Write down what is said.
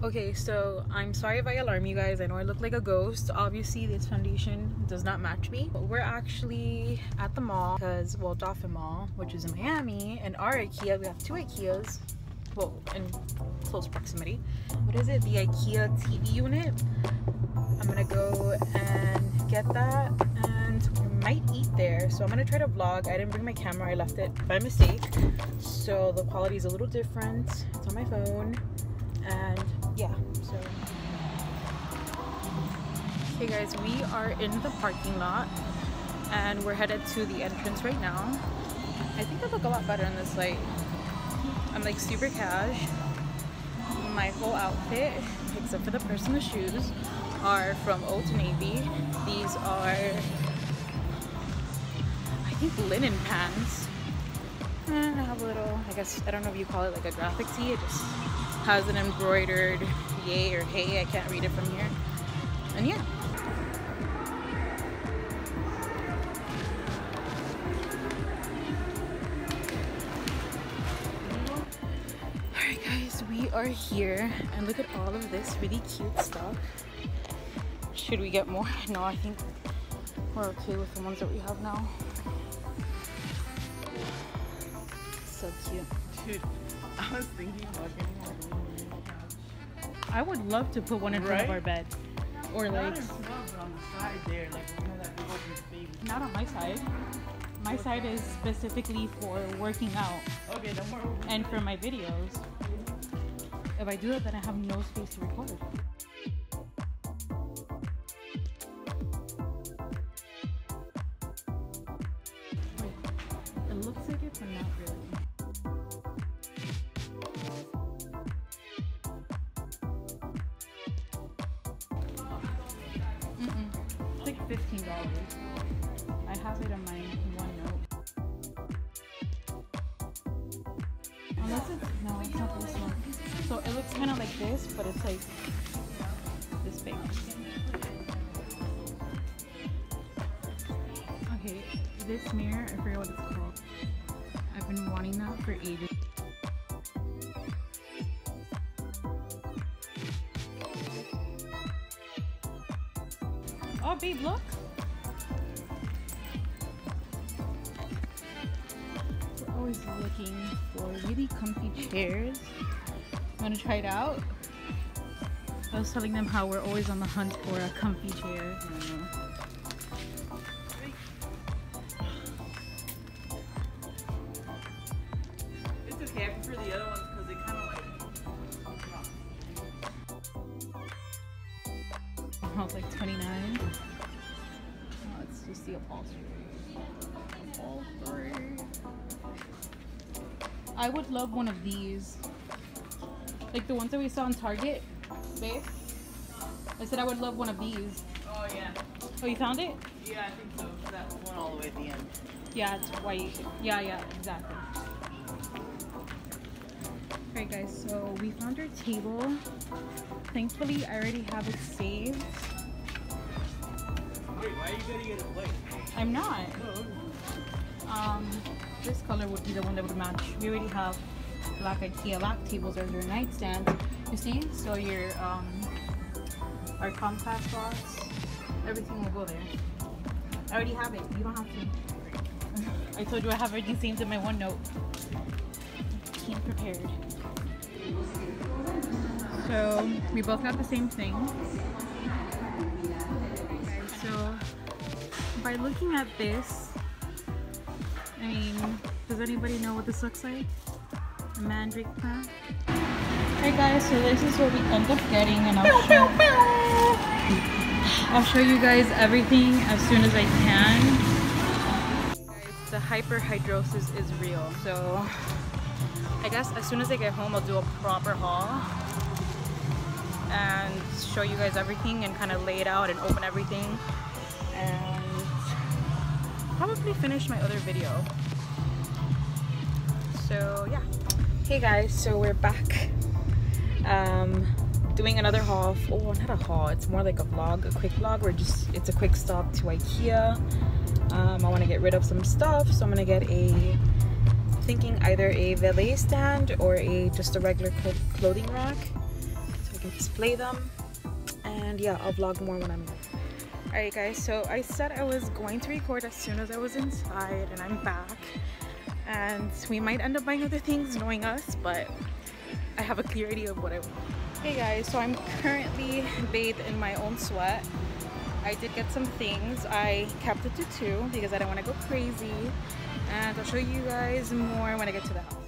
Okay, so I'm sorry if I alarm you guys. I know I look like a ghost. Obviously, this foundation does not match me. But we're actually at the mall because, well, Dolphin Mall, which is in Miami, and our IKEA. We have two IKEAs, well, in close proximity. What is it? The IKEA TV unit. I'm gonna go and get that, and we might eat there. So I'm gonna try to vlog. I didn't bring my camera. I left it by mistake. So the quality is a little different. It's on my phone. And yeah, so okay guys, we are in the parking lot and we're headed to the entrance right now. I think I look a lot better in this light. I'm like super cash. My whole outfit, except for the personal shoes, are from Old Navy. These are, I think, linen pants. And I have a little, I guess, I don't know if you call it like a graphic tee. It just has an embroidered yay or hey, I can't read it from here. And yeah. Alright guys, we are here and look at all of this really cute stuff. Should we get more? No, I think we're okay with the ones that we have now. So cute. Dude, I was thinking about getting one. I would love to put one in front of our bed. Or like, not in front, but on the side there, like you know that big old baby. not on my side. My side is specifically for working out. Okay, then we're And for my videos. If I do it, then I have no space to record. Wait, it looks like it, but not really. It's like $15. I have it on my OneNote. Unless it's, no, it's not this one. So it looks kind of like this, but it's like this big. Okay, this mirror, I forget what it's called. I've been wanting that for ages. Oh, babe, look. We're always looking for really comfy chairs. I'm gonna try it out. I was telling them how we're always on the hunt for a comfy chair. It's okay, I prefer the other ones because they kind of like. Oh, it's like $29. Oh, it's just the upholstery. I would love one of these. Like the ones that we saw in Target, babe. I said I would love one of these. Oh yeah. Oh, you found it? Yeah, I think so. That one all the way at the end. Yeah, it's white. Yeah, exactly. Alright guys, so we found our table. Thankfully, I already have it saved. Wait, why are you gonna get it white? I'm not. This color would be the one that would match. We already have black IKEA lock tables as your nightstand. You see? So your our Comcast box, everything will go there. I already have it. You don't have to. I told you I have everything saved in my OneNote. Came prepared. So we both got the same thing. Okay, so by looking at this, I mean, does anybody know what this looks like? A Mandrake plant? Alright guys, so this is what we end up getting, and I'll show you guys everything as soon as I can. Guys, the hyperhidrosis is real, so I guess as soon as I get home I'll do a proper haul and show you guys everything and kind of lay it out and open everything and probably finish my other video. So yeah. Hey guys, so we're back doing another haul. Oh, not a haul, it's more like a vlog, a quick vlog. It's a quick stop to IKEA. I want to get rid of some stuff, so I'm gonna get thinking either a valet stand or just a regular clothing rack. So can display them. And yeah, I'll vlog more when I'm there. Alright guys, so I said I was going to record as soon as I was inside, and I'm back. And we might end up buying other things knowing us, but I have a clear idea of what I want. Hey guys, so I'm currently bathed in my own sweat. I did get some things. I kept it to 2 because I don't want to go crazy. And I'll show you guys more when I get to the house.